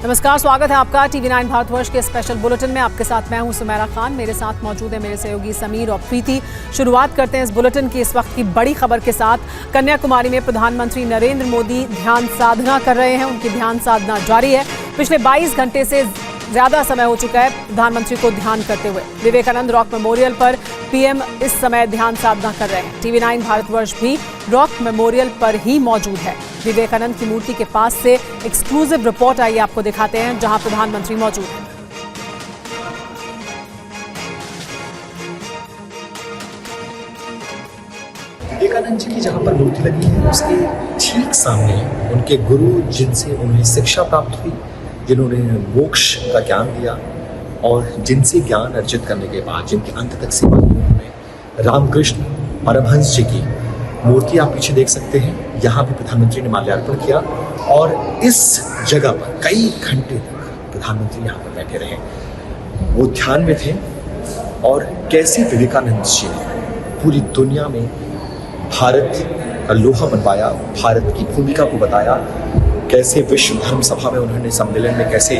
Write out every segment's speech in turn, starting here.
नमस्कार, स्वागत है आपका TV9 भारतवर्ष के स्पेशल बुलेटिन में। आपके साथ मैं हूं सुमेरा खान, मेरे साथ मौजूद है मेरे सहयोगी समीर और प्रीति। शुरुआत करते हैं इस बुलेटिन की इस वक्त की बड़ी खबर के साथ। कन्याकुमारी में प्रधानमंत्री नरेंद्र मोदी ध्यान साधना कर रहे हैं। उनकी ध्यान साधना जारी है। पिछले 22 घंटे से ज्यादा समय हो चुका है प्रधानमंत्री को ध्यान करते हुए। विवेकानंद रॉक मेमोरियल पर पीएम इस समय ध्यान साधना कर रहे हैं। TV9 भारतवर्ष भी रॉक मेमोरियल पर ही मौजूद है। विवेकानंद की मूर्ति के पास से एक्सक्लूसिव रिपोर्ट आइए आपको दिखाते हैं, जहां प्रधानमंत्री मौजूद हैं। विवेकानंद जी की जहाँ पर मूर्ति लगी है उसके ठीक सामने उनके गुरु, जिनसे उन्हें शिक्षा प्राप्त हुई, जिन्होंने मोक्ष का ज्ञान दिया और जिनसे ज्ञान अर्जित करने के बाद जिनकी अंत तक सेवा की, उन्होंने रामकृष्ण परमहंस जी की मूर्ति आप पीछे देख सकते हैं। यहाँ भी प्रधानमंत्री ने माल्यार्पण किया और इस जगह पर कई घंटे तक प्रधानमंत्री यहाँ पर बैठे रहे। वो ध्यान में थे और कैसे विवेकानंद जी ने पूरी दुनिया में भारत का लोहा मनवाया, भारत की भूमिका को बताया, कैसे विश्व धर्म सभा में उन्होंने सम्मेलन में कैसे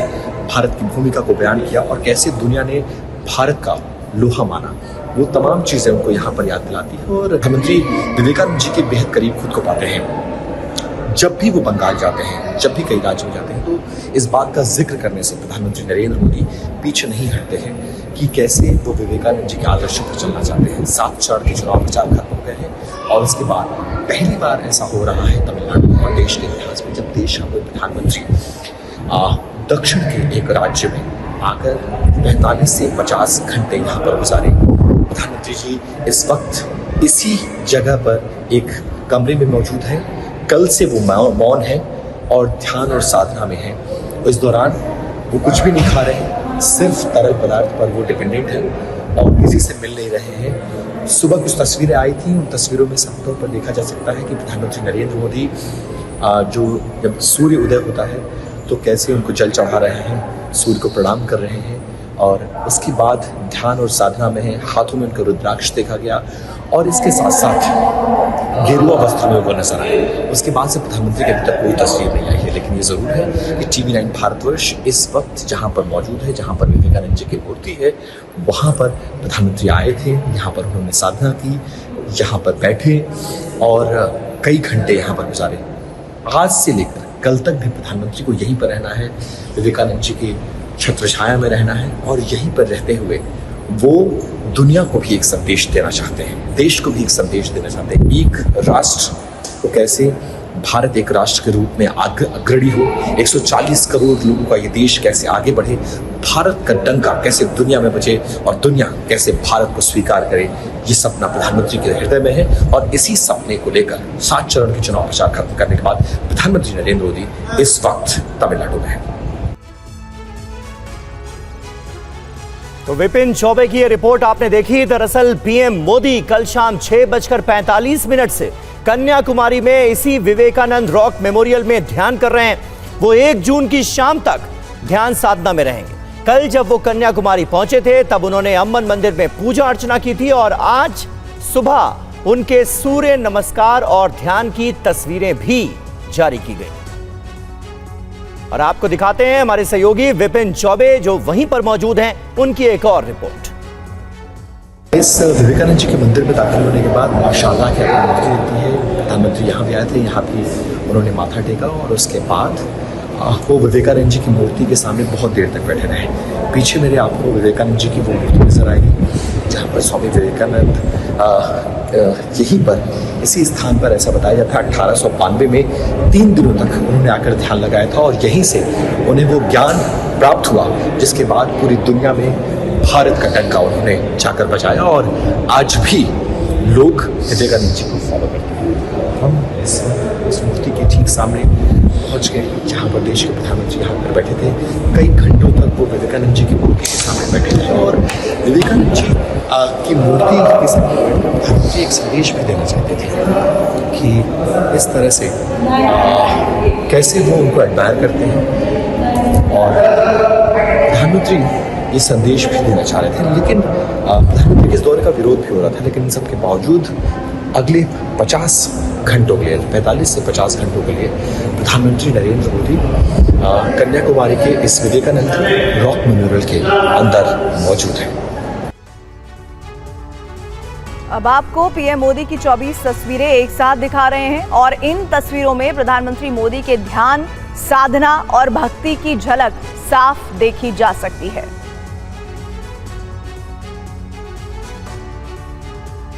भारत की भूमिका को बयान किया और कैसे दुनिया ने भारत का लोहा माना। वो तमाम चीज़ें उनको यहाँ पर याद दिलाती है और प्रधानमंत्री विवेकानंद जी के बेहद करीब खुद को पाते हैं। जब भी वो बंगाल जाते हैं, जब भी कई राज्यों में जाते हैं, तो इस बात का जिक्र करने से प्रधानमंत्री नरेंद्र मोदी पीछे नहीं हटते हैं कि कैसे वो विवेकानंद जी के आदर्शों पर चलना चाहते हैं। 7 चरण के चुनाव प्रचार खत्म हो गए हैं और उसके बाद पहली बार ऐसा हो रहा है तमिलनाडु और देश के इतिहास में, जब देश का कोई प्रधानमंत्री दक्षिण के एक राज्य में आकर 45 से 50 घंटे यहाँ पर गुजारे। प्रधानमंत्री जी इस वक्त इसी जगह पर एक कमरे में मौजूद हैं। कल से वो मौन है और ध्यान और साधना में है। इस दौरान वो कुछ भी नहीं खा रहे, सिर्फ तरल पदार्थ पर वो डिपेंडेंट है और किसी से मिल नहीं रहे हैं। सुबह कुछ तस्वीरें आई थी, उन तस्वीरों में साफ तौर पर देखा जा सकता है कि प्रधानमंत्री नरेंद्र मोदी जो जब सूर्य उदय होता है तो कैसे उनको जल चढ़ा रहे हैं, सूर्य को प्रणाम कर रहे हैं और उसके बाद ध्यान और साधना में है। हाथों में उनका रुद्राक्ष देखा गया और इसके साथ साथ गेरुआ वस्त्र में वो नजर आए। उसके बाद से प्रधानमंत्री की अभी तक कोई तस्वीर नहीं आई है, लेकिन ये ज़रूर है कि TV9 भारतवर्ष इस वक्त जहाँ पर मौजूद है, जहाँ पर विवेकानंद जी की मूर्ति है, वहाँ पर प्रधानमंत्री आए थे। यहाँ पर उन्होंने साधना की, यहाँ पर बैठे और कई घंटे यहाँ पर गुजारे। आज से लेकर कल तक भी प्रधानमंत्री को यहीं पर रहना है, विवेकानंद जी की छत्र छाया में रहना है और यहीं पर रहते हुए वो दुनिया को भी एक संदेश देना चाहते हैं, देश को भी एक संदेश देना चाहते हैं। एक राष्ट्र को कैसे भारत एक राष्ट्र के रूप में अग्रणी हो, 140 करोड़ लोगों का ये देश कैसे आगे बढ़े, भारत का डंका कैसे दुनिया में बचे और दुनिया कैसे भारत को स्वीकार करे, ये सपना प्रधानमंत्री के हृदय में है। और इसी सपने को लेकर 7 चरण के चुनाव प्रचार खत्म करने के बाद प्रधानमंत्री नरेंद्र मोदी इस वक्त तमिलनाडु में है। तो विपिन चौबे की ये रिपोर्ट आपने देखी। दरअसल पीएम मोदी कल शाम 6:45 से कन्याकुमारी में इसी विवेकानंद रॉक मेमोरियल में ध्यान कर रहे हैं। वो 1 जून की शाम तक ध्यान साधना में रहेंगे। कल जब वो कन्याकुमारी पहुंचे थे तब उन्होंने अम्मन मंदिर में पूजा अर्चना की थी और आज सुबह उनके सूर्य नमस्कार और ध्यान की तस्वीरें भी जारी की गई। और आपको दिखाते हैं हमारे सहयोगी विपिन चौबे जो वहीं पर मौजूद हैं, उनकी एक और रिपोर्ट। इस विवेकानंद जी के मंदिर में दाखिल होने के बाद माशाअल्लाह की मूर्ति दिखती है। प्रधानमंत्री यहाँ भी आए थे, यहाँ भी उन्होंने माथा टेका और उसके बाद वो विवेकानंद जी की मूर्ति के सामने बहुत देर तक बैठे रहे। पीछे मेरे आपको विवेकानंद जी की वो मूर्ति नजर आएगी जहाँ पर स्वामी विवेकानंद यहीं पर इसी स्थान पर, ऐसा बताया जाता है 1892 में 3 दिनों तक उन्होंने आकर ध्यान लगाया था और यहीं से उन्हें वो ज्ञान प्राप्त हुआ जिसके बाद पूरी दुनिया में भारत का डंका उन्होंने जाकर बजाया और आज भी लोग विवेकानंद जी को फॉलो करते हैं। हम इस मूर्ति के ठीक सामने पहुंच गए जहाँ पर देश के प्रधानमंत्री यहाँ पर बैठे थे। कई घंटों तक वो विवेकानंद जी की मूर्ति के सामने बैठे थे और विवेकानंद जी की मूर्ति के सामने प्रधानमंत्री एक संदेश भी देना चाहते थे कि इस तरह से कैसे वो उनको एडमायर करते हैं और प्रधानमंत्री ये संदेश भी देना चाह रहे थे। लेकिन प्रधानमंत्री के इस दौरे का विरोध भी हो रहा था, लेकिन इन सब के बावजूद अगले 50 घंटों के लिए, 45 से 50 घंटों के लिए प्रधानमंत्री नरेंद्र मोदी कन्याकुमारी के इस विवेकानंद रॉक मेमोरियल के अंदर मौजूद हैं। अब आपको पीएम मोदी की 24 तस्वीरें एक साथ दिखा रहे हैं और इन तस्वीरों में प्रधानमंत्री मोदी के ध्यान, साधना और भक्ति की झलक साफ देखी जा सकती है।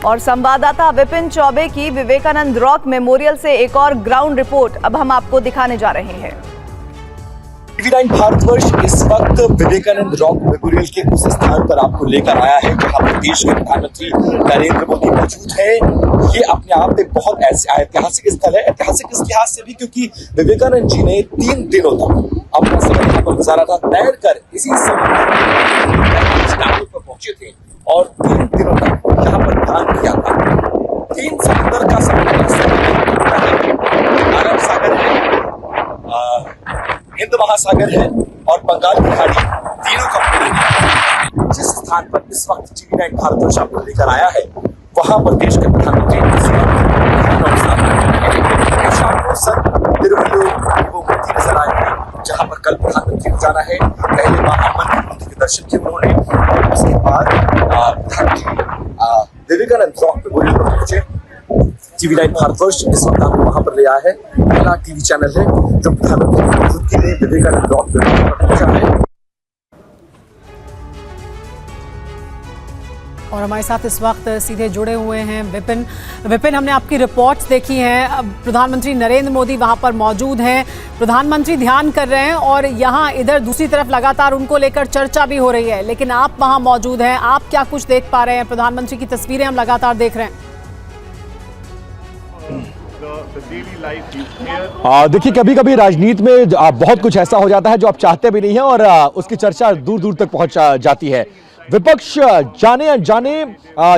और संवाददाता विपिन चौबे की विवेकानंद रॉक मेमोरियल से एक और ग्राउंड रिपोर्ट अब हम आपको दिखाने जा रहे हैं। टीवी9 भारतवर्ष इस वक्त विवेकानंद रॉक मेमोरियल के उस स्थान पर आपको लेकर आया है जहां पर देश के प्रधानमंत्री नरेंद्र मोदी मौजूद है। ये अपने आप में बहुत ऐतिहासिक स्थल है, ऐतिहासिक इस लिहाज से भी क्योंकि विवेकानंद जी ने 3 दिनों तक अपना समय यहाँ पर गुजारा था, तैरकर इसी समुद्र पर पहुंचे थे और 3 दिनों तक यहाँ पर ध्यान किया था। 3 समुद्र का अरब सागर है, हिंद महासागर है और बंगाल की खाड़ी, तीनों का मिलन जिस स्थान पर इस वक्त टीवी9 भारतवर्ष आपको लेकर आया है वहां पर देश के प्रधानमंत्री शाम को सर तिरुवल्लुवर वो मूर्ति नजर आएगी जहां पर कल प्रधानमंत्री को जाना है। पहले मां अम्बा की मूर्ति के दर्शन किए उन्होंने और उसके बाद विवेकानंद रॉक मेमोरियल पर पहुंचे। टीवी9 भारतवर्ष इस वक्त आपको वहां पर ले आया है। पहला टीवी चैनल है जो प्रधानमंत्री की मौजूदगी में विवेकानंद रॉक मेमोरियल पर पहुंचा है। और हमारे साथ इस वक्त सीधे जुड़े हुए हैं विपिन, हमने आपकी रिपोर्ट्स देखी हैं। प्रधानमंत्री नरेंद्र मोदी वहां पर मौजूद हैं, प्रधानमंत्री ध्यान कर रहे हैं और यहाँ इधर दूसरी तरफ लगातार उनको लेकर चर्चा भी हो रही है, लेकिन आप वहां मौजूद हैं, आप क्या कुछ देख पा रहे हैं? प्रधानमंत्री की तस्वीरें हम लगातार देख रहे हैं। देखिए, कभी कभी राजनीति में बहुत कुछ ऐसा हो जाता है जो आप चाहते भी नहीं है और उसकी चर्चा दूर दूर तक पहुंच जाती है। विपक्ष जाने अनजाने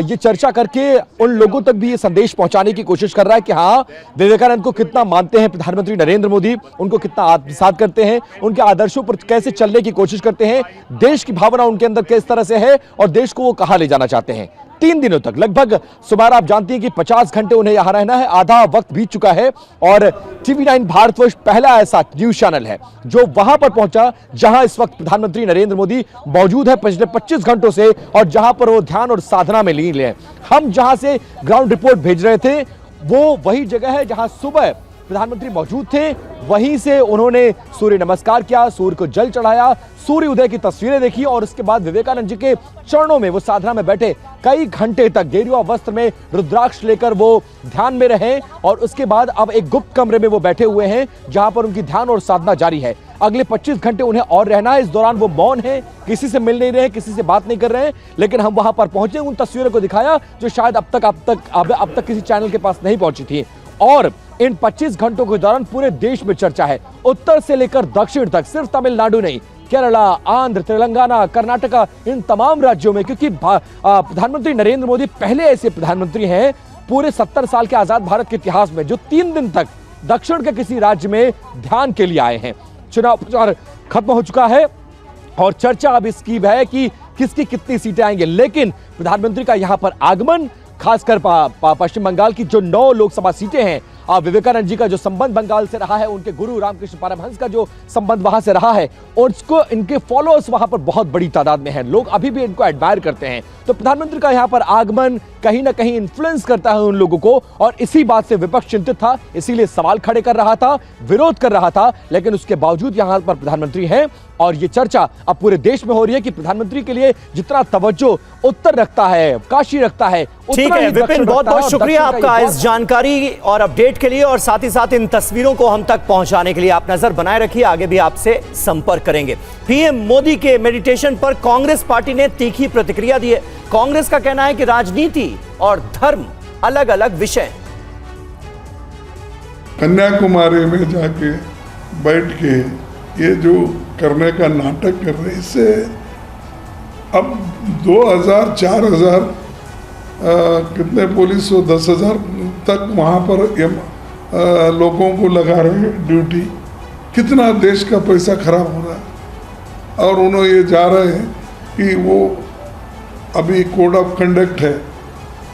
ये चर्चा करके उन लोगों तक भी ये संदेश पहुंचाने की कोशिश कर रहा है कि हाँ, विवेकानंद को कितना मानते हैं प्रधानमंत्री नरेंद्र मोदी, उनको कितना आत्मसात करते हैं, उनके आदर्शों पर कैसे चलने की कोशिश करते हैं, देश की भावना उनके अंदर किस तरह से है और देश को वो कहाँ ले जाना चाहते हैं। 3 दिनों तक लगभग सुमार आप जानती हैं कि 50 घंटे उन्हें यहां रहना है, आधा वक्त बीत चुका है और टीवी9 भारतवर्ष पहला ऐसा न्यूज चैनल है जो वहां पर पहुंचा जहां इस वक्त प्रधानमंत्री नरेंद्र मोदी मौजूद है पिछले 25 घंटों से और जहां पर वो ध्यान और साधना में लीन है। हम जहां से ग्राउंड रिपोर्ट भेज रहे थे वो वही जगह है जहां सुबह प्रधानमंत्री मौजूद थे, वहीं से उन्होंने सूर्य नमस्कार किया, सूर्य को जल चढ़ाया, सूर्य उदय की तस्वीरें देखी और उसके बाद विवेकानंद जी के चरणों में वो साधना में बैठे कई घंटे तक गेरुआ वस्त्र में रुद्राक्ष लेकर वो ध्यान में रहे और उसके बाद अब एक गुप्त कमरे में वो बैठे हुए हैं जहां पर उनकी ध्यान और साधना जारी है। अगले 25 घंटे उन्हें और रहना है। इस दौरान वो मौन है, किसी से मिल नहीं रहे, किसी से बात नहीं कर रहे हैं, लेकिन हम वहां पर पहुंचे, उन तस्वीरों को दिखाया जो शायद अब तक किसी चैनल के पास नहीं पहुंची थी। और इन 25 घंटों के दौरान पूरे देश में चर्चा है, उत्तर से लेकर दक्षिण तक, सिर्फ तमिलनाडु नहीं, केरला, आंध्र, तेलंगाना, कर्नाटका, इन तमाम राज्यों में, क्योंकि प्रधानमंत्री नरेंद्र मोदी पहले ऐसे प्रधानमंत्री हैं पूरे 70 साल के आजाद भारत के इतिहास में जो 3 दिन तक दक्षिण के किसी राज्य में ध्यान के लिए आए हैं। चुनाव प्रचार खत्म हो चुका है और चर्चा अब इसकी है कि किसकी कितनी सीटें आएंगे, लेकिन प्रधानमंत्री का यहां पर आगमन, खासकर पश्चिम बंगाल की जो 9 लोकसभा सीटें हैं, विवेकानंद जी का जो संबंध बंगाल से रहा है, उनके गुरु रामकृष्ण परमहंस का जो संबंध वहां से रहा है और उसको इनके फॉलोअर्स वहां पर बहुत बड़ी तादाद में हैं, लोग अभी भी इनको एडमायर करते हैं। तो प्रधानमंत्री का यहां पर आगमन कहीं ना कहीं इन्फ्लुएंस करता है उन लोगों को और इसी बात से विपक्ष चिंतित था, इसीलिए सवाल खड़े कर रहा था, विरोध कर रहा था, लेकिन उसके बावजूद यहां पर प्रधानमंत्री हैं और ये चर्चा अब पूरे देश में हो रही है कि प्रधानमंत्री के लिए जितना तवज्जो उत्तर रखता है, काशी रखता है। ठीक है विपिन, बहुत बहुत शुक्रिया आपका इस जानकारी और अपडेट के लिए और साथ ही साथ इन तस्वीरों को हम तक पहुंचाने के लिए। आप नजर बनाए रखिए, आगे भी आपसे संपर्क करेंगे। पीएम मोदी के मेडिटेशन पर कांग्रेस पार्टी ने तीखी प्रतिक्रिया दी है। कांग्रेस का कहना है कि राजनीति और धर्म अलग अलग विषय। कन्याकुमारी में जाके बैठ के ये जो करने का नाटक कर रहे, इससे अब 2000 4000 कितने पुलिस हो 10,000 तक वहाँ पर लोगों को लगा रहे ड्यूटी। कितना देश का पैसा खराब हो रहा है और उन्होंने ये जा रहे हैं कि वो अभी कोड ऑफ कंडक्ट है,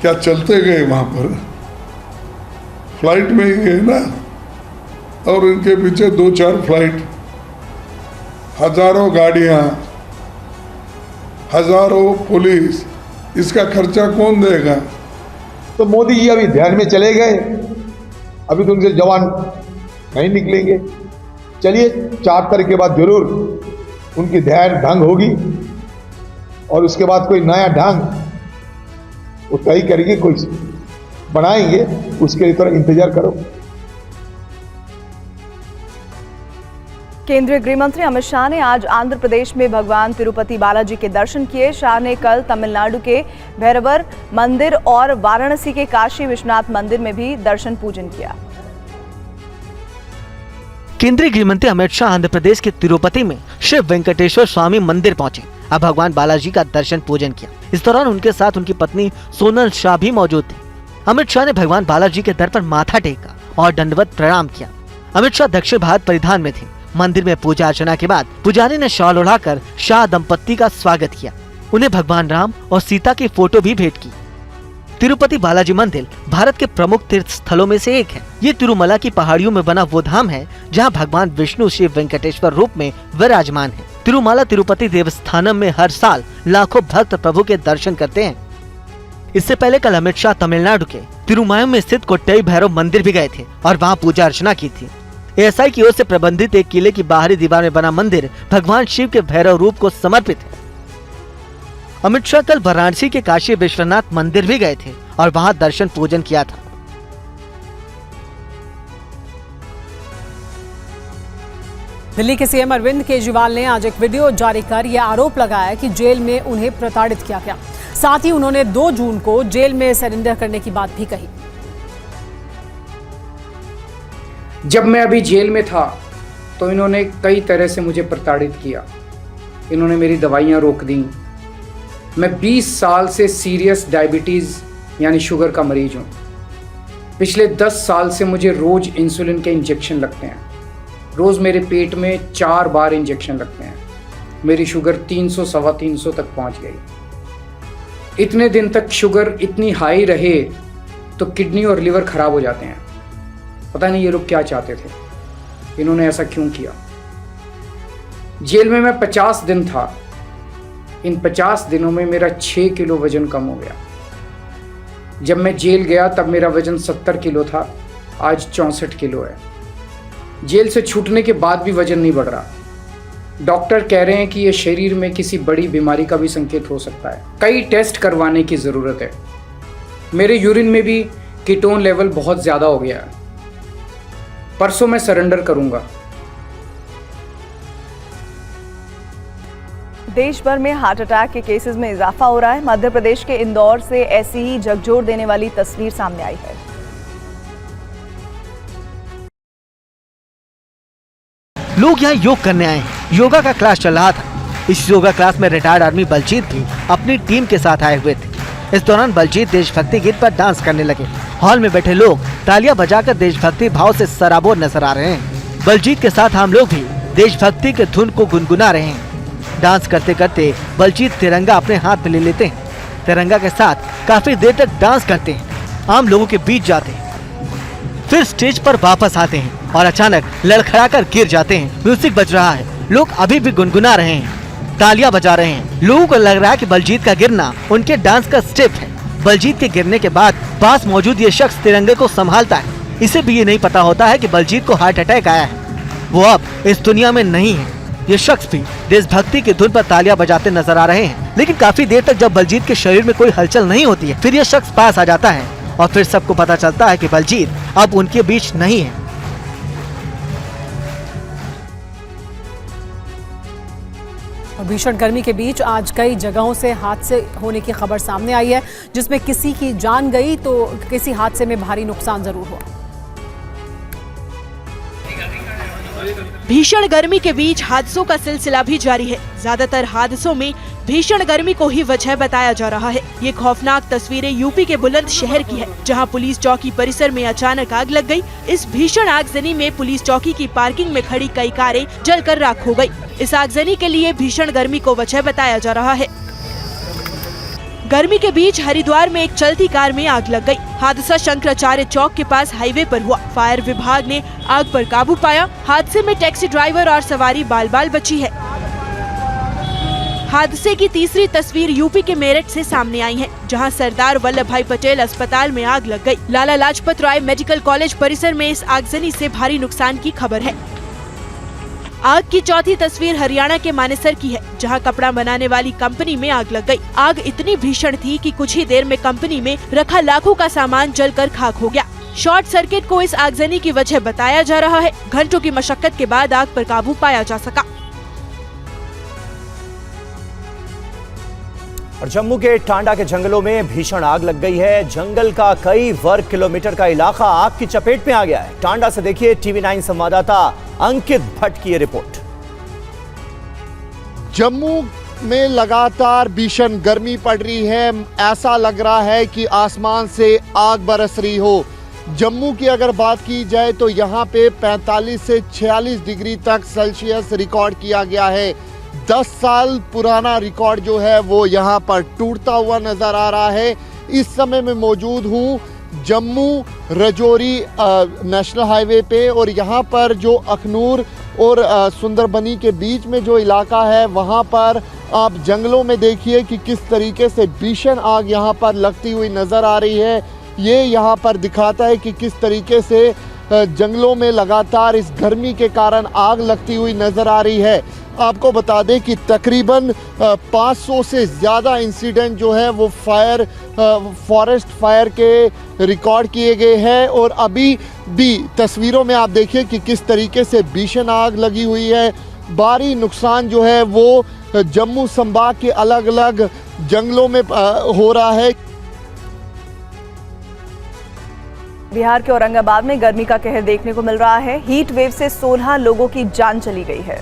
क्या चलते गए वहाँ पर फ्लाइट में ही गए ना, और इनके पीछे 2-4 फ्लाइट, हजारों गाड़ियां, हजारों पुलिस, इसका खर्चा कौन देगा? तो मोदी जी अभी ध्यान में चले गए, अभी तो उनसे जवान नहीं निकलेंगे। चलिए 4 तारीख के बाद जरूर उनकी ध्यान ढंग होगी, और उसके बाद कोई नया ढंग वो तय करेंगे, कोई बनाएंगे, उसके लिए थोड़ा इंतजार करो। केंद्रीय गृह मंत्री अमित शाह ने आज आंध्र प्रदेश में भगवान तिरुपति बालाजी के दर्शन किए। शाह ने कल तमिलनाडु के भैरवर मंदिर और वाराणसी के काशी विश्वनाथ मंदिर में भी दर्शन पूजन किया। केंद्रीय गृह मंत्री अमित शाह आंध्र प्रदेश के तिरुपति में श्री वेंकटेश्वर स्वामी मंदिर पहुंचे और भगवान बालाजी का दर्शन पूजन किया। इस दौरान उनके साथ उनकी पत्नी सोनल शाह भी मौजूद थी। अमित शाह ने भगवान बालाजी के दर पर माथा टेका और दंडवत प्रणाम किया। अमित शाह दक्षिण भारत परिधान में थे। मंदिर में पूजा अर्चना के बाद पुजारी ने शॉल ओढ़ाकर शाह दंपत्ति का स्वागत किया। उन्हें भगवान राम और सीता की फोटो भी भेंट की। तिरुपति बालाजी मंदिर भारत के प्रमुख तीर्थ स्थलों में से एक है। ये तिरुमला की पहाड़ियों में बना वो धाम है जहां भगवान विष्णु श्री वेंकटेश्वर रूप में विराजमान है। तिरुमला तिरुपति देवस्थानम में हर साल लाखों भक्त प्रभु के दर्शन करते हैं। इससे पहले कल अमित शाह तमिलनाडु के तिरुमायम में स्थित कोट्टई भैरव मंदिर भी गए थे और वहां पूजा अर्चना की थी। एएसआई की ओर से प्रबंधित एक किले की बाहरी दीवार में बना मंदिर भगवान शिव के भैरव रूप को समर्पित है। अमित शाह कल वाराणसी के काशी विश्वनाथ मंदिर भी गए थे और वहां दर्शन पूजन किया था। दिल्ली के सीएम अरविंद केजरीवाल ने आज एक वीडियो जारी कर यह आरोप लगाया कि जेल में उन्हें प्रताड़ित किया गया। साथ ही उन्होंने 2 जून को जेल में सरेंडर करने की बात भी कही। जब मैं अभी जेल में था तो इन्होंने कई तरह से मुझे प्रताड़ित किया। इन्होंने मेरी दवाइयाँ रोक दी। मैं 20 साल से सीरियस डायबिटीज़ यानी शुगर का मरीज हूँ। पिछले 10 साल से मुझे रोज़ इंसुलिन के इंजेक्शन लगते हैं। रोज़ मेरे पेट में 4 बार इंजेक्शन लगते हैं। मेरी शुगर 300 सवा 300 तक पहुँच गई। इतने दिन तक शुगर इतनी हाई रहे तो किडनी और लिवर खराब हो जाते हैं। पता नहीं ये लोग क्या चाहते थे, इन्होंने ऐसा क्यों किया। जेल में मैं 50 दिन था। इन 50 दिनों में मेरा 6 किलो वजन कम हो गया। जब मैं जेल गया तब मेरा वजन 70 किलो था, आज 64 किलो है। जेल से छूटने के बाद भी वजन नहीं बढ़ रहा। डॉक्टर कह रहे हैं कि ये शरीर में किसी बड़ी बीमारी का भी संकेत हो सकता है। कई टेस्ट करवाने की ज़रूरत है। मेरे यूरिन में भी कीटोन लेवल बहुत ज़्यादा हो गया है। परसों मैं सरेंडर करूंगा। देश भर में हार्ट अटैक के केसेस में इजाफा हो रहा है। मध्य प्रदेश के इंदौर से ऐसी ही झकझोर देने वाली तस्वीर सामने आई है। लोग यहाँ योग करने आए हैं। योगा का क्लास चल रहा था। इस योगा क्लास में रिटायर्ड आर्मी बलजीत भी अपनी टीम के साथ आए हुए थे। इस दौरान बलजीत देशभक्ति गीत पर डांस करने लगे। हॉल में बैठे लोग तालियां बजाकर देशभक्ति भाव से सराबोर नजर आ रहे हैं। बलजीत के साथ हम लोग भी देशभक्ति के धुन को गुनगुना रहे हैं। डांस करते करते बलजीत तिरंगा अपने हाथ में ले लेते हैं। तिरंगा के साथ काफी देर तक डांस करते हैं। आम लोगों के बीच जाते हैं, फिर स्टेज पर वापस आते हैं और अचानक लड़खड़ाकर गिर जाते हैं। म्यूजिक बज रहा है, लोग अभी भी गुनगुना रहे हैं, तालियां बजा रहे हैं। लोगों को लग रहा है कि बलजीत का गिरना उनके डांस का स्टेप है। बलजीत के गिरने के बाद पास मौजूद ये शख्स तिरंगे को संभालता है। इसे भी ये नहीं पता होता है कि बलजीत को हार्ट अटैक आया है। वो अब इस दुनिया में नहीं है। ये शख्स भी देशभक्ति की धुन पर तालियां बजाते नजर आ रहे हैं। लेकिन काफी देर तक जब बलजीत के शरीर में कोई हलचल नहीं होती है, फिर ये शख्स पास आ जाता है और फिर सबको पता चलता है कि बलजीत अब उनके बीच नहीं है। और भीषण गर्मी के बीच आज कई जगहों से हादसे होने की खबर सामने आई है, जिसमें किसी की जान गई तो किसी हादसे में भारी नुकसान जरूर हुआ। भीषण गर्मी के बीच हादसों का सिलसिला भी जारी है। ज्यादातर हादसों में भीषण गर्मी को ही वजह बताया जा रहा है। ये खौफनाक तस्वीरें यूपी के बुलंदशहर की है, जहां पुलिस चौकी परिसर में अचानक आग लग गई। इस भीषण आगजनी में पुलिस चौकी की पार्किंग में खड़ी कई कारें जलकर राख हो गई। इस आगजनी के लिए भीषण गर्मी को वजह बताया जा रहा है। गर्मी के बीच हरिद्वार में एक चलती कार में आग लग गई। हादसा शंकराचार्य चौक के पास हाईवे पर हुआ। फायर विभाग ने आग पर काबू पाया। हादसे में टैक्सी ड्राइवर और सवारी बाल बाल बची है। हादसे की तीसरी तस्वीर यूपी के मेरठ से सामने आई है, जहां सरदार वल्लभ भाई पटेल अस्पताल में आग लग गई। लाला लाजपत राय मेडिकल कॉलेज परिसर में इस आगजनी से भारी नुकसान की खबर है। आग की चौथी तस्वीर हरियाणा के मानेसर की है, जहां कपड़ा बनाने वाली कंपनी में आग लग गई। आग इतनी भीषण थी कि कुछ ही देर में कंपनी में रखा लाखों का सामान जलकर खाक हो गया। शॉर्ट सर्किट को इस आगजनी की वजह बताया जा रहा है। घंटों की मशक्कत के बाद आग पर काबू पाया जा सका। और जम्मू के टांडा के जंगलों में भीषण आग लग गई है। जंगल का कई वर्ग किलोमीटर का इलाका आग की चपेट में आ गया है। टांडा से देखिए TV9 संवाददाता अंकित भट्ट की ये रिपोर्ट। जम्मू में लगातार भीषण गर्मी पड़ रही है। ऐसा लग रहा है कि आसमान से आग बरस रही हो। जम्मू की अगर बात की जाए तो यहाँ पे 45 से 46 डिग्री तक सेल्सियस रिकॉर्ड किया गया है। 10 साल पुराना रिकॉर्ड जो है वो यहाँ पर टूटता हुआ नजर आ रहा है। इस समय मैं मौजूद हूँ जम्मू रजौरी नेशनल हाईवे पे, और यहाँ पर जो अखनूर और सुंदरबनी के बीच में जो इलाका है वहाँ पर आप जंगलों में देखिए कि किस तरीके से भीषण आग यहाँ पर लगती हुई नज़र आ रही है। ये यहाँ पर दिखाता है कि किस तरीके से जंगलों में लगातार इस गर्मी के कारण आग लगती हुई नज़र आ रही है। आपको बता दें कि तकरीबन 500 से ज़्यादा इंसिडेंट जो है वो फॉरेस्ट फायर के रिकॉर्ड किए गए हैं, और अभी भी तस्वीरों में आप देखिए कि किस तरीके से भीषण आग लगी हुई है। भारी नुकसान जो है वो जम्मू संभाग के अलग अलग जंगलों में हो रहा है। बिहार के औरंगाबाद में गर्मी का कहर देखने को मिल रहा है। हीट वेव से 16 लोगों की जान चली गई है।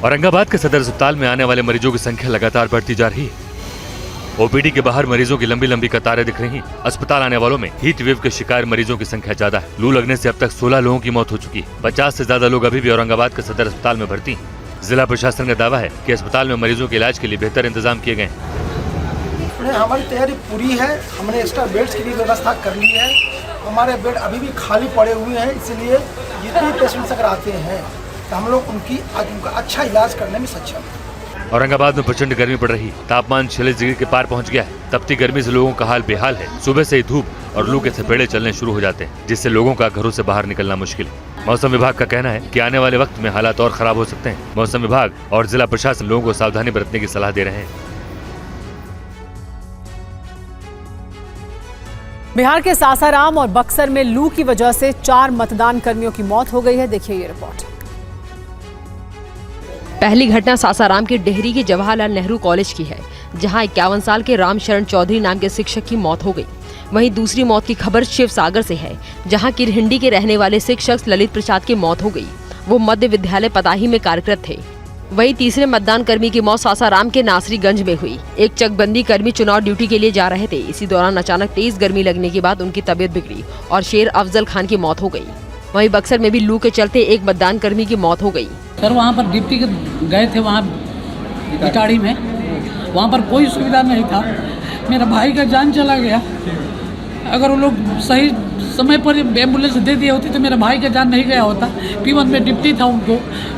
औरंगाबाद के सदर अस्पताल में आने वाले मरीजों की संख्या लगातार बढ़ती जा रही है। ओपीडी के बाहर मरीजों की लंबी लंबी कतारें दिख रही हैं। अस्पताल आने वालों में हीट वेव के शिकार मरीजों की संख्या ज्यादा है। लू लगने से अब तक 16 लोगों की मौत हो चुकी है। 50 से ज्यादा लोग अभी भी औरंगाबाद के सदर अस्पताल में भर्ती हैं। जिला प्रशासन का दावा है कि अस्पताल में मरीजों के इलाज के लिए बेहतर इंतजाम किए गए हैं। हमारी तैयारी पूरी है। हमने एक्स्ट्रा बेड्स की भी व्यवस्था कर ली है। हमारे बेड अभी भी खाली पड़े हुए हैं, इसलिए जितने पेशेंट्स अगर आते हैं तो हम लोग उनका अच्छा इलाज करने में सक्षम हैं। औरंगाबाद में प्रचंड गर्मी पड़ रही। तापमान 46 डिग्री के पार पहुंच गया है। तपती गर्मी से लोगों का हाल बेहाल है। सुबह से ही धूप और लू के थपेड़े चलने शुरू हो जाते हैं, जिससे लोगों का घरों से बाहर निकलना मुश्किल है। मौसम विभाग का कहना है कि आने वाले वक्त में हालात और खराब हो सकते हैं। मौसम विभाग और जिला प्रशासन लोगों को सावधानी बरतने की सलाह दे रहे हैं। बिहार के सासाराम और बक्सर में लू की वजह से 4 मतदान कर्मियों की मौत हो गई है। देखिए ये रिपोर्ट। पहली घटना सासाराम के डेहरी के जवाहरलाल नेहरू कॉलेज की है, जहां 51 साल के रामशरण चौधरी नाम के शिक्षक की मौत हो गई। वहीं दूसरी मौत की खबर शिवसागर से है, जहां किरहिंडी के रहने वाले शिक्षक ललित प्रसाद की मौत हो गई। वो मध्य विद्यालय पताही में कार्यरत थे। वहीं तीसरे मतदान कर्मी की मौत सासाराम के नासरीगंज में हुई। एक चकबंदी कर्मी चुनाव ड्यूटी के लिए जा रहे थे। इसी दौरान अचानक तेज गर्मी लगने के बाद उनकी तबीयत बिगड़ी और शेर अफजल खान की मौत हो गई। वहीं बक्सर में भी लू के चलते एक मतदान कर्मी की मौत हो गई। सर वहाँ पर ड्यूटी गए थे, वहाँ इटाड़ी में, वहाँ पर कोई सुविधा नहीं था। मेरा भाई का जान चला गया। अगर वो लोग सही समय पर एम्बुलेंस दे दिए होती तो मेरा भाई का जान नहीं गया होता। P1 में ड्यूटी था, उनको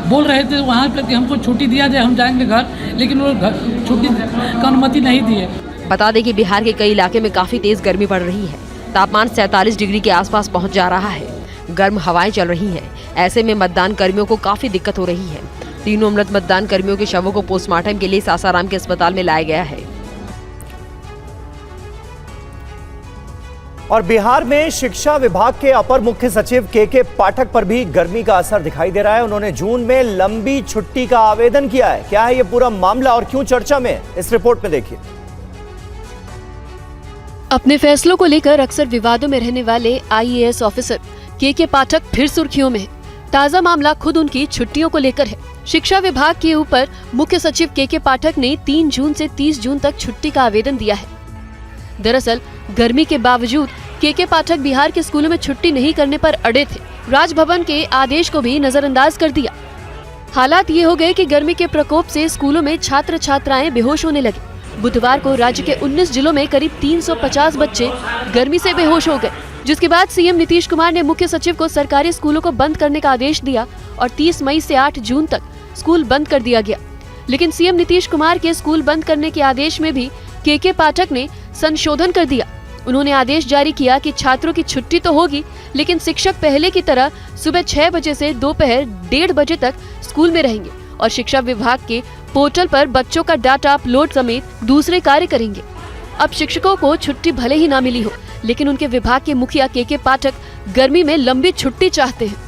बोल रहे थे वहाँ पर कि हमको छुट्टी दिया जाए, हम जाएंगे घर, लेकिन वो छुट्टी का अनुमति नहीं दी है। बता दें कि बिहार के कई इलाके में काफी तेज गर्मी पड़ रही है। तापमान 47 डिग्री के आसपास पहुँच जा रहा है। गर्म हवाएं चल रही हैं। ऐसे में मतदान कर्मियों को काफी दिक्कत हो रही है। तीनों मृत मतदान कर्मियों के शवों को पोस्टमार्टम के लिए सासाराम के अस्पताल में लाया गया है। और बिहार में शिक्षा विभाग के अपर मुख्य सचिव के पाठक पर भी गर्मी का असर दिखाई दे रहा है। उन्होंने जून में लंबी छुट्टी का आवेदन किया है। क्या है ये पूरा मामला और क्यों चर्चा में, इस रिपोर्ट में देखिए। अपने फैसलों को लेकर अक्सर विवादों में रहने वाले IAS ऑफिसर के पाठक फिर सुर्खियों में है। ताजा मामला खुद उनकी छुट्टियों को लेकर है। शिक्षा विभाग के ऊपर मुख्य सचिव के पाठक ने 3 जून से 30 जून तक छुट्टी का आवेदन दिया है। दरअसल गर्मी के बावजूद के पाठक बिहार के स्कूलों में छुट्टी नहीं करने पर अड़े थे। राजभवन के आदेश को भी नजरअंदाज कर दिया। हालात ये हो गए कि गर्मी के प्रकोप से स्कूलों में छात्र छात्राएं बेहोश होने लगे। बुधवार को राज्य के 19 जिलों में करीब 350 बच्चे गर्मी से बेहोश हो गए, जिसके बाद सीएम नीतीश कुमार ने मुख्य सचिव को सरकारी स्कूलों को बंद करने का आदेश दिया और 30 मई से 8 जून तक स्कूल बंद कर दिया गया। लेकिन सीएम नीतीश कुमार के स्कूल बंद करने के आदेश में भी के पाठक ने संशोधन कर दिया। उन्होंने आदेश जारी किया कि छात्रों की छुट्टी तो होगी, लेकिन शिक्षक पहले की तरह सुबह 6 बजे से दोपहर 1:30 बजे तक स्कूल में रहेंगे और शिक्षा विभाग के पोर्टल पर बच्चों का डाटा अपलोड समेत दूसरे कार्य करेंगे। अब शिक्षकों को छुट्टी भले ही ना मिली हो, लेकिन उनके विभाग के मुखिया के पाठक गर्मी में लंबी छुट्टी चाहते हैं।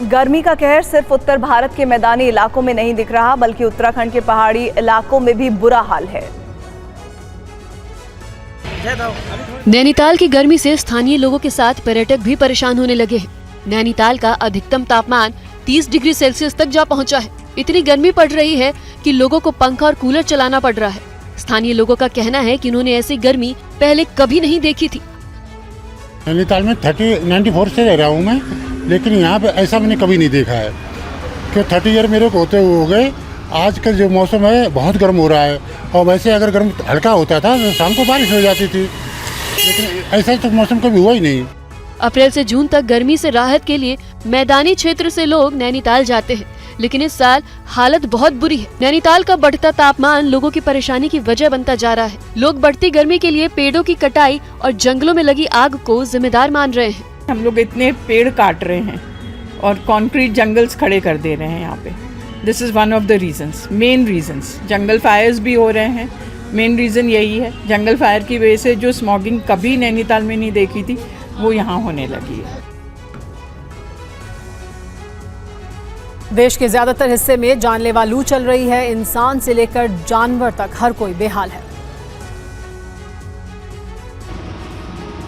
गर्मी का कहर सिर्फ उत्तर भारत के मैदानी इलाकों में नहीं दिख रहा, बल्कि उत्तराखंड के पहाड़ी इलाकों में भी बुरा हाल है। नैनीताल की गर्मी से स्थानीय लोगों के साथ पर्यटक भी परेशान होने लगे हैं। नैनीताल का अधिकतम तापमान 30 डिग्री सेल्सियस तक जा पहुंचा है। इतनी गर्मी पड़ रही है कि लोगों को पंखा और कूलर चलाना पड़ रहा है। स्थानीय लोगों का कहना है कि उन्होंने ऐसी गर्मी पहले कभी नहीं देखी थी। नैनीताल में 94 से रह रहा हूँ मैं, लेकिन यहाँ पे ऐसा मैंने कभी नहीं देखा है कि 30 ईयर मेरे को होते हुए हो गए। आज का जो मौसम है बहुत गर्म हो रहा है, और वैसे अगर गर्म हल्का होता था तो शाम को बारिश हो जाती थी, लेकिन ऐसा तो मौसम कभी हुआ ही नहीं। अप्रैल से जून तक गर्मी से राहत के लिए मैदानी क्षेत्र से लोग नैनीताल जाते हैं, लेकिन इस साल हालत बहुत बुरी है। नैनीताल का बढ़ता तापमान लोगों की परेशानी की वजह बनता जा रहा है। लोग बढ़ती गर्मी के लिए पेड़ों की कटाई और जंगलों में लगी आग को जिम्मेदार मान रहे हैं। हम लोग इतने पेड़ काट रहे हैं और कंक्रीट जंगल्स खड़े कर दे रहे हैं यहाँ पे। This is one of the reasons, main reasons. जंगल फायर्स भी हो रहे हैं, मेन रीज़न यही है। जंगल फायर की वजह से जो स्मॉगिंग कभी नैनीताल में नहीं देखी थी वो यहाँ होने लगी है। देश के ज्यादातर हिस्से में जानलेवा लू चल रही है। इंसान से लेकर जानवर तक हर कोई बेहाल है।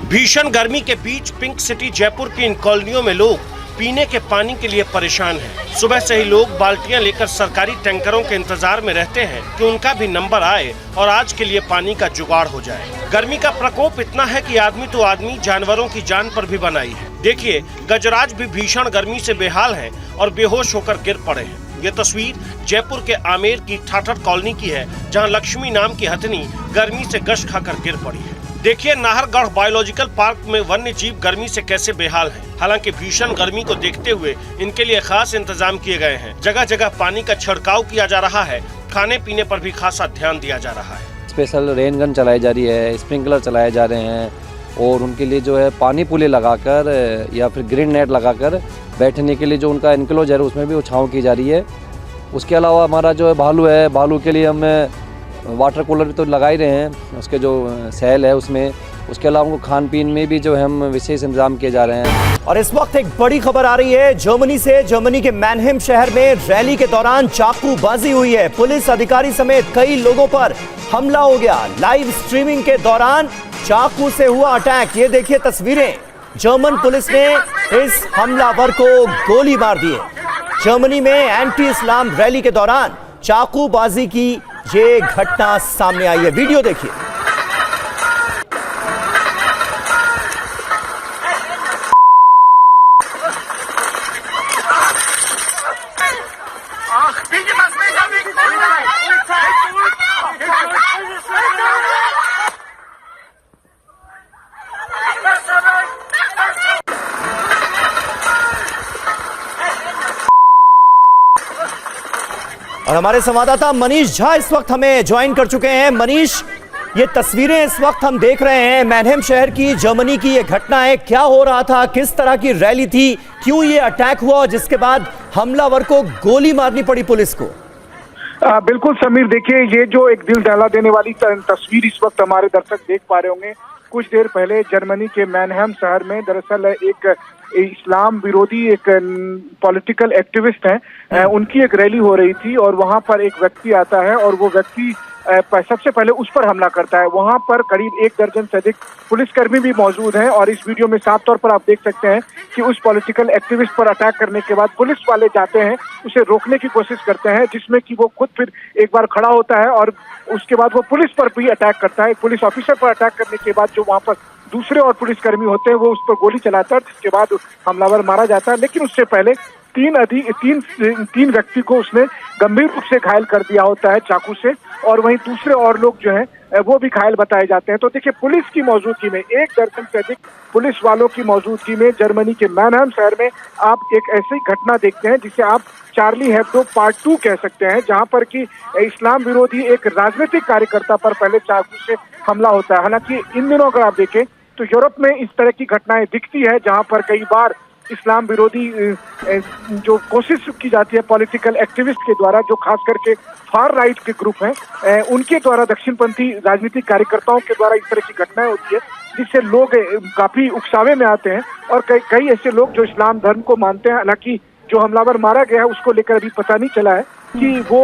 भीषण गर्मी के बीच पिंक सिटी जयपुर की इन कॉलोनियों में लोग पीने के पानी के लिए परेशान हैं। सुबह से ही लोग बाल्टियां लेकर सरकारी टैंकरों के इंतजार में रहते हैं कि उनका भी नंबर आए और आज के लिए पानी का जुगाड़ हो जाए। गर्मी का प्रकोप इतना है कि आदमी तो आदमी जानवरों की जान पर भी बनाई है। देखिए, गजराज भी भीषण गर्मी से बेहाल हैं और बेहोश होकर गिर पड़े हैं। ये तस्वीर जयपुर के आमेर की ठाठर कॉलोनी की है, जहाँ लक्ष्मी नाम की हथनी गर्मी से गश खाकर गिर पड़ी है। देखिए, नाहरगढ़ बायोलॉजिकल पार्क में वन्य जीव गर्मी से कैसे बेहाल हैं। हालांकि भीषण गर्मी को देखते हुए इनके लिए खास इंतजाम किए गए हैं। जगह जगह पानी का छिड़काव किया जा रहा है। खाने पीने पर भी खासा ध्यान दिया जा रहा है। स्पेशल रेन गन चलाई जा रही है, स्प्रिंकलर चलाए जा रहे हैं और उनके लिए जो है पानी पुले लगाकर या फिर ग्रीन नेट लगाकर बैठने के लिए जो उनका इनक्लोजर है उसमें भी छाँव की जा रही है। उसके अलावा हमारा जो है भालू है, भालू के लिए हम वाटर कूलर तो लगा ही रहे हैं, उसके जो सेल है उसमें। उसके अलावा उनको खान पीन में भी जो है हम विशेष इंतजाम किए जा रहे हैं। और इस वक्त एक बड़ी खबर आ रही है जर्मनी से। जर्मनी के मैनहेम शहर में रैली के दौरान चाकूबाजी हुई है। पुलिस अधिकारी समेत कई लोगों पर हमला हो गया। लाइव स्ट्रीमिंग के दौरान चाकू से हुआ अटैक। ये देखिए तस्वीरें। जर्मन पुलिस ने इस हमलावर को गोली मार दी है। जर्मनी में एंटी इस्लाम रैली के दौरान चाकूबाजी की ये घटना सामने आई है। वीडियो देखिए। और हमारे संवाददाता मनीष झा इस वक्त हमें ज्वाइन कर चुके हैं। मनीष, ये तस्वीरें इस वक्त हम देख रहे हैं मैनहेम शहर की, जर्मनी की ये घटना है। क्या हो रहा था, किस तरह की रैली थी, क्यों ये अटैक हुआ जिसके बाद हमलावर को गोली मारनी पड़ी पुलिस को? बिल्कुल समीर, देखिए ये जो एक दिल दहला देने वाली तस्वीर इस वक्त हमारे दर्शक देख पा रहे होंगे। कुछ देर पहले जर्मनी के मैनहेम शहर में दरअसल एक इस्लाम विरोधी एक पॉलिटिकल एक्टिविस्ट हैं, उनकी एक रैली हो रही थी और वहां पर एक व्यक्ति आता है और वो व्यक्ति सबसे पहले उस पर हमला करता है। वहां पर करीब 1 दर्जन से अधिक पुलिसकर्मी भी मौजूद हैं और इस वीडियो में साफ तौर पर आप देख सकते हैं कि उस पॉलिटिकल एक्टिविस्ट पर अटैक करने के बाद पुलिस वाले जाते हैं, उसे रोकने की कोशिश करते हैं, जिसमें कि वो खुद फिर एक बार खड़ा होता है और उसके बाद वो पुलिस पर भी अटैक करता है। पुलिस ऑफिसर पर अटैक करने के बाद जो वहां पर दूसरे और पुलिसकर्मी होते हैं वो उस पर गोली चलाता है, जिसके बाद हमलावर मारा जाता है। लेकिन उससे पहले तीन व्यक्ति को उसने गंभीर रूप से घायल कर दिया होता है चाकू से, और वहीं दूसरे और लोग जो हैं वो भी घायल बताए जाते हैं। तो देखिए, पुलिस की मौजूदगी में 1 दर्जन से अधिक पुलिस वालों की मौजूदगी में जर्मनी के मैनहेम शहर में आप एक ऐसी घटना देखते हैं जिसे आप चार्ली हेब्डो पार्ट 2 कह सकते हैं, जहां पर कि इस्लाम विरोधी एक राजनीतिक कार्यकर्ता पर पहले चाकू से हमला होता है। हालांकि इन दिनों अगर आप देखें तो यूरोप में इस तरह की घटनाएं दिखती है, जहां पर कई बार इस्लाम विरोधी जो कोशिश की जाती है पॉलिटिकल एक्टिविस्ट के द्वारा, जो खास करके फार राइट के ग्रुप हैं, उनके द्वारा दक्षिणपंथी राजनीतिक कार्यकर्ताओं के द्वारा इस तरह की घटनाएं होती है, जिससे लोग काफी उकसावे में आते हैं और कई ऐसे लोग जो इस्लाम धर्म को मानते हैं। हालांकि जो हमलावर मारा गया है उसको लेकर अभी पता नहीं चला है कि वो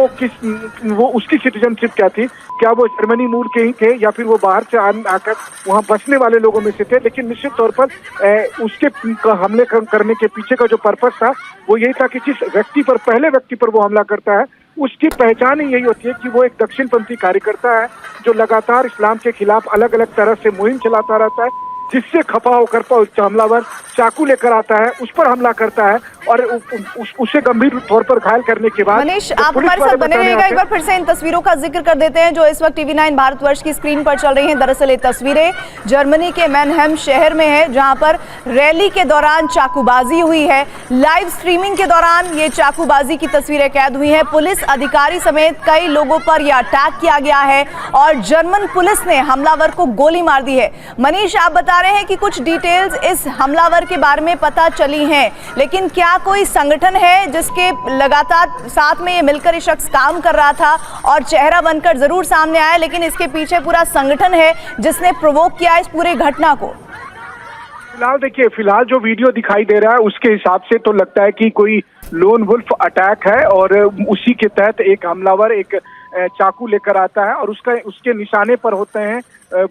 उसकी सिटीजनशिप क्या थी, क्या वो जर्मनी मूल के ही थे या फिर वो बाहर से आकर वहां बसने वाले लोगों में से थे। लेकिन निश्चित तौर पर उसके हमले करने के पीछे का जो पर्पस था वो यही था कि जिस व्यक्ति पर, पहले व्यक्ति पर वो हमला करता है, उसकी पहचान ही यही होती है कि वो एक दक्षिणपंथी कार्यकर्ता है जो लगातार इस्लाम के खिलाफ अलग अलग तरह से मुहिम चलाता रहता है, जिससे खफा होकर हमलावर चाकू लेकर आता है, उस पर हमला करता है और उसे गंभीर तौर पर घायल करने के बाद। मनीष, आप हमारे साथ बने रहिएगा। एक बार फिर से इन तस्वीरों का जिक्र कर देते हैं जो इस वक्त TV9 भारतवर्ष की स्क्रीन पर चल रही हैं। दरअसल ये तस्वीरें जर्मनी के मैनहेम शहर में है, जहां पर रैली के दौरान चाकूबाजी हुई है। लाइव स्ट्रीमिंग के दौरान ये चाकूबाजी की तस्वीरें कैद हुई हैं। पुलिस अधिकारी समेत कई लोगों पर यह अटैक किया गया है और जर्मन पुलिस ने हमलावर को गोली मार दी है। मनीष, आप बता रहे हैं कि कुछ डिटेल्स इस हमलावर के बारे में पता चली हैं, लेकिन क्या कोई संगठन है जिसके लगातार साथ में ये मिलकर ये शख्स काम कर रहा था और चेहरा बनकर जरूर सामने आया, लेकिन इसके पीछे पूरा संगठन है जिसने प्रोवोक किया इस पूरे घटना को? फिलहाल देखिए, फिलहाल जो वीडियो दिखाई दे रहा है उसके हिसाब से तो लगता है कि कोई लोन वुल्फ अटैक है और उसी के तहत एक हमलावर एक चाकू लेकर आता है और उसके निशाने पर होते हैं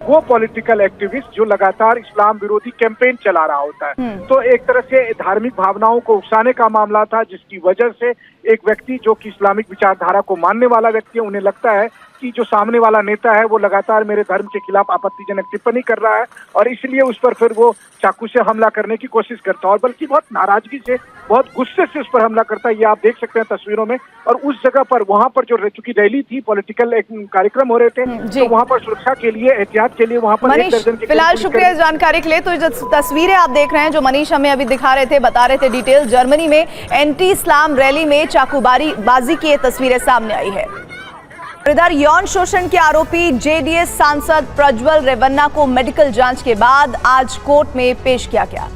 वो पॉलिटिकल एक्टिविस्ट जो लगातार इस्लाम विरोधी कैंपेन चला रहा होता है। तो एक तरह से धार्मिक भावनाओं को उकसाने का मामला था, जिसकी वजह से एक व्यक्ति जो कि इस्लामिक विचारधारा को मानने वाला व्यक्ति है, उन्हें लगता है कि जो सामने वाला नेता है वो लगातार मेरे धर्म के खिलाफ आपत्तिजनक टिप्पणी कर रहा है और इसलिए उस पर फिर वो चाकू से हमला करने की कोशिश करता है और बल्कि बहुत नाराजगी से, बहुत गुस्से से उस पर हमला करता है। ये आप देख सकते हैं तस्वीरों में। और उस जगह पर, वहां पर जो चूंकि रैली थी, पॉलिटिकल कार्यक्रम हो रहे थे, तो वहां पर सुरक्षा के लिए, एहतियात के लिए वहां पर मनीष, फिलहाल शुक्रिया इस जानकारी के लिए। तो जो तस्वीरें आप देख रहे हैं, जो मनीष हमें अभी दिखा रहे थे, बता रहे थे डिटेल, जर्मनी में एंटी इस्लाम रैली में चाकूबाजी की तस्वीरें सामने आई है। इधर यौन शोषण के आरोपी जेडीएस सांसद प्रज्वल रेवन्ना को मेडिकल जांच के बाद आज कोर्ट में पेश किया गया।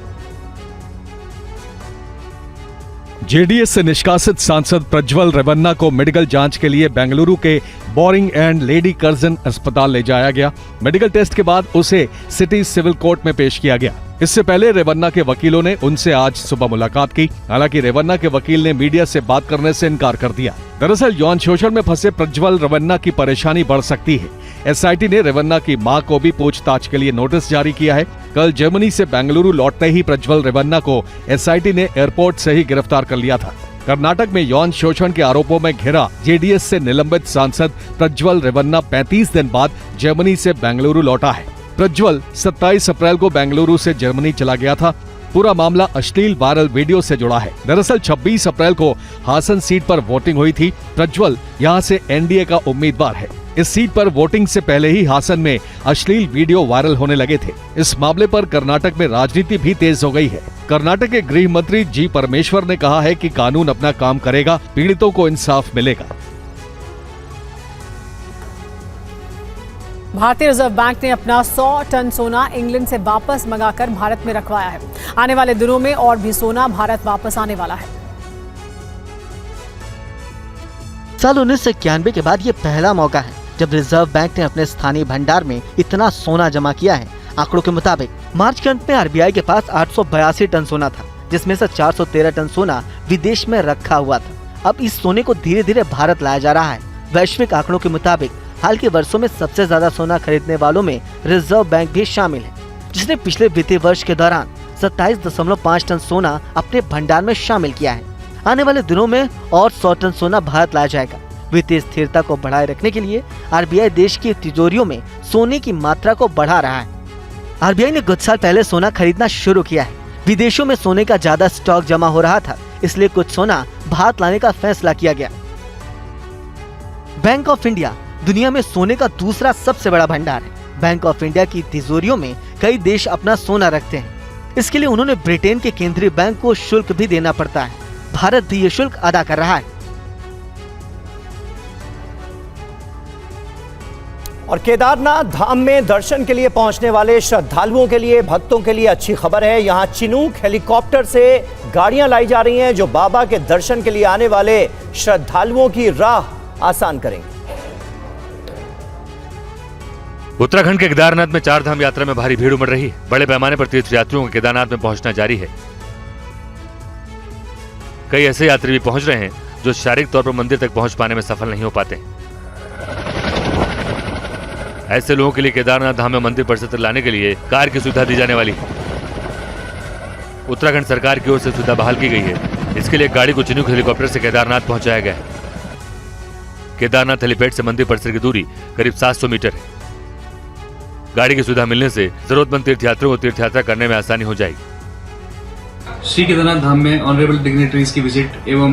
जेडीएस से निष्कासित सांसद प्रज्वल रेवन्ना को मेडिकल जांच के लिए बेंगलुरु के बोरिंग एंड लेडी कर्जन अस्पताल ले जाया गया। मेडिकल टेस्ट के बाद उसे सिटी सिविल कोर्ट में पेश किया गया। इससे पहले रेवन्ना के वकीलों ने उनसे आज सुबह मुलाकात की। हालांकि रेवन्ना के वकील ने मीडिया से बात करने से इनकार कर दिया। दरअसल यौन शोषण में फंसे प्रज्वल रेवन्ना की परेशानी बढ़ सकती है। एसआईटी ने रेवन्ना की मां को भी पूछताछ के लिए नोटिस जारी किया है। कल जर्मनी से बेंगलुरु लौटते ही प्रज्वल रेवन्ना को एसआईटी ने एयरपोर्ट से ही गिरफ्तार कर लिया था। कर्नाटक में यौन शोषण के आरोपों में घिरा जेडीएस से निलंबित सांसद प्रज्वल रेवन्ना 35 दिन बाद जर्मनी से बेंगलुरु लौटा है। प्रज्वल 27 अप्रैल को बेंगलुरु से जर्मनी चला गया था। पूरा मामला अश्लील वायरल वीडियो से जुड़ा है। दरअसल 26 अप्रैल को हासन सीट पर वोटिंग हुई थी। प्रज्वल यहां से एनडीए का उम्मीदवार है। इस सीट पर वोटिंग से पहले ही हासन में अश्लील वीडियो वायरल होने लगे थे। इस मामले पर कर्नाटक में राजनीति भी तेज हो गई है। कर्नाटक के गृह मंत्री जी परमेश्वर ने कहा है कि कानून अपना काम करेगा, पीड़ितों को इंसाफ मिलेगा। भारतीय रिजर्व बैंक ने अपना 100 टन सोना इंग्लैंड से वापस मंगाकर भारत में रखवाया है। आने वाले दिनों में और भी सोना भारत वापस आने वाला है। साल 1991 के बाद ये पहला मौका है जब रिजर्व बैंक ने अपने स्थानीय भंडार में इतना सोना जमा किया है। आंकड़ों के मुताबिक मार्च के अंत में आरबीआई के पास 882 टन सोना था, जिसमें से 413 टन सोना विदेश में रखा हुआ था। अब इस सोने को धीरे धीरे भारत लाया जा रहा है। वैश्विक आंकड़ों के मुताबिक हाल के वर्षों में सबसे ज्यादा सोना खरीदने वालों में रिजर्व बैंक भी शामिल है, जिसने पिछले वित्तीय वर्ष के दौरान 27.5 टन सोना अपने भंडार में शामिल किया है। आने वाले दिनों में और 100 टन सोना भारत लाया जाएगा। वित्तीय स्थिरता को बढ़ाए रखने के लिए आरबीआई देश की तिजोरियों में सोने की मात्रा को बढ़ा रहा है। आरबीआई ने कुछ साल पहले सोना खरीदना शुरू किया है। विदेशों में सोने का ज्यादा स्टॉक जमा हो रहा था, इसलिए कुछ सोना भारत लाने का फैसला किया गया। बैंक ऑफ इंडिया दुनिया में सोने का दूसरा सबसे बड़ा भंडार है। बैंक ऑफ इंडिया की तिजोरियों में कई देश अपना सोना रखते हैं। इसके लिए उन्होंने ब्रिटेन के केंद्रीय बैंक को शुल्क भी देना पड़ता है। भारत भी ये शुल्क अदा कर रहा है। और केदारनाथ धाम में दर्शन के लिए पहुंचने वाले श्रद्धालुओं के लिए, भक्तों के लिए अच्छी खबर है। यहां चिनूक हेलीकॉप्टर से गाड़ियां लाई जा रही हैं जो बाबा के दर्शन के लिए आने वाले श्रद्धालुओं की राह आसान करेंगे। उत्तराखंड के केदारनाथ में 4 धाम यात्रा में भारी भीड़ उमड़ रही है। बड़े पैमाने पर तीर्थयात्रियों का केदारनाथ में पहुंचना जारी है। कई ऐसे यात्री भी पहुंच रहे हैं जो शारीरिक तौर पर मंदिर तक पहुंच पाने में सफल नहीं हो पाते। ऐसे लोगों के लिए केदारनाथ धाम में मंदिर परिसर तक लाने के लिए कार की सुविधा दी जाने वाली है। उत्तराखंड सरकार की ओर से सुविधा बहाल की गई है। इसके लिए गाड़ी को चिनूक हेलीकॉप्टर से केदारनाथ पहुंचाया गया है। केदारनाथ हेलीपैड से मंदिर परिसर की दूरी करीब 700 मीटर है। गाड़ी की सुविधा मिलने से जरूरतमंद तीर्थयात्रियों को तीर्थयात्रा करने में आसानी हो जाएगी। श्री केदारनाथ धाम में ऑनरेबल डिग्नेटरीज की विजिट एवं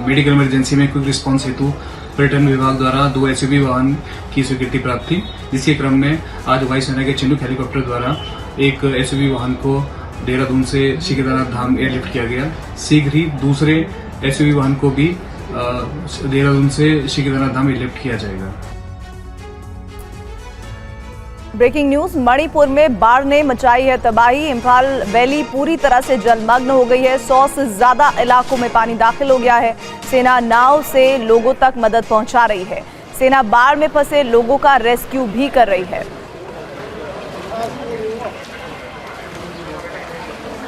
मेडिकल इमरजेंसी में क्विक रिस्पांस हेतु पर्यटन विभाग द्वारा 2 एसयूवी वाहन की स्वीकृति प्राप्त थी, जिसके क्रम में आज वायुसेना के चिनूक हेलीकॉप्टर द्वारा एक एसयूवी वाहन को देहरादून से श्री केदारनाथ धाम एयरलिफ्ट किया गया। शीघ्र ही दूसरे एसयूवी वाहन को भी देहरादून से श्री केदारनाथ धाम एयरलिफ्ट किया जाएगा। ब्रेकिंग न्यूज, मणिपुर में बाढ़ ने मचाई है तबाही। इम्फाल वैली पूरी तरह से जलमग्न हो गई है। 100 से ज्यादा इलाकों में पानी दाखिल हो गया है। सेना नाव से लोगों तक मदद पहुंचा रही है। सेना बाढ़ में फंसे लोगों का रेस्क्यू भी कर रही है।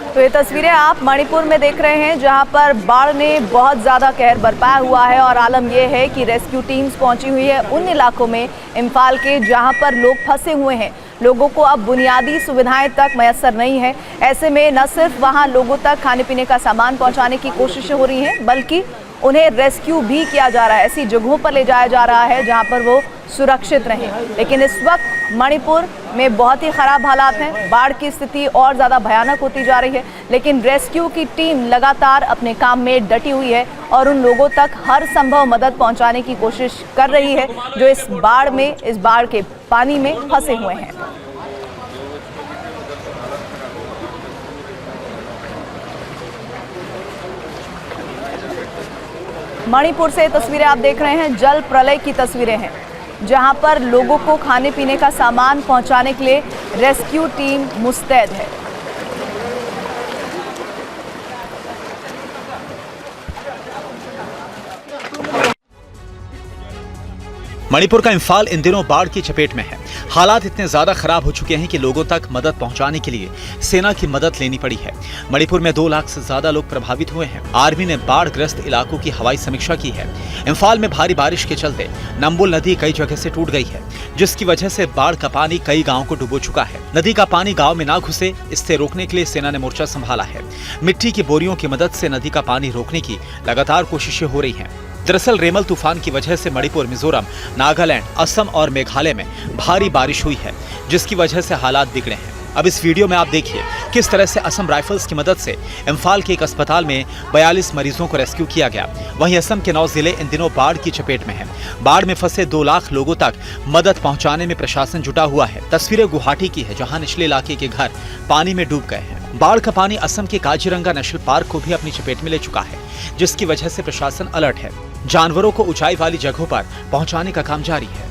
तो ये तस्वीरें आप मणिपुर में देख रहे हैं, जहां पर बाढ़ ने बहुत ज़्यादा कहर बरपाया हुआ है और आलम यह है कि रेस्क्यू टीम्स पहुंची हुई है उन इलाकों में इम्फाल के जहां पर लोग फंसे हुए हैं। लोगों को अब बुनियादी सुविधाएं तक मैसर नहीं है। ऐसे में न सिर्फ वहां लोगों तक खाने पीने का सामान पहुंचाने की कोशिशें हो रही हैं, बल्कि उन्हें रेस्क्यू भी किया जा रहा है। ऐसी जगहों पर ले जाया जा रहा है जहां पर वो सुरक्षित रहें। लेकिन इस वक्त मणिपुर में बहुत ही खराब हालात हैं। बाढ़ की स्थिति और ज़्यादा भयानक होती जा रही है, लेकिन रेस्क्यू की टीम लगातार अपने काम में डटी हुई है और उन लोगों तक हर संभव मदद पहुंचाने की कोशिश कर रही है जो इस बाढ़ के पानी में फंसे हुए हैं। मणिपुर से तस्वीरें आप देख रहे हैं, जल प्रलय की तस्वीरें हैं, जहां पर लोगों को खाने पीने का सामान पहुंचाने के लिए रेस्क्यू टीम मुस्तैद है। मणिपुर का इम्फाल इन दिनों बाढ़ की चपेट में है। हालात इतने ज्यादा खराब हो चुके हैं कि लोगों तक मदद पहुंचाने के लिए सेना की मदद लेनी पड़ी है। मणिपुर में 2 लाख से ज्यादा लोग प्रभावित हुए हैं। आर्मी ने बाढ़ ग्रस्त इलाकों की हवाई समीक्षा की है। इम्फाल में भारी बारिश के चलते नंबुल नदी कई जगह से टूट गई है, जिसकी वजह से बाढ़ का पानी कई गाँव को डुबो चुका है। नदी का पानी गाँव में ना घुसे, इससे रोकने के लिए सेना ने मोर्चा संभाला है। मिट्टी की बोरियों की मदद से नदी का पानी रोकने की लगातार कोशिशें हो रही है। दरअसल रेमल तूफान की वजह से मणिपुर, मिजोरम, नागालैंड, असम और मेघालय में भारी बारिश हुई है, जिसकी वजह से हालात बिगड़े हैं। अब इस वीडियो में आप देखिए किस तरह से असम राइफल्स की मदद से इम्फाल के एक अस्पताल में 42 मरीजों को रेस्क्यू किया गया। वहीं असम के 9 जिले इन दिनों बाढ़ की चपेट में हैं। बाढ़ में फंसे 2 लाख लोगों तक मदद पहुंचाने में प्रशासन जुटा हुआ है। तस्वीरें गुवाहाटी की है, जहां निचले इलाके के घर पानी में डूब गए हैं। बाढ़ का पानी असम के काजीरंगा नेशनल पार्क को भी अपनी चपेट में ले चुका है, जिसकी वजह से प्रशासन अलर्ट है। जानवरों को ऊंचाई वाली जगहों पर पहुंचाने का काम जारी है।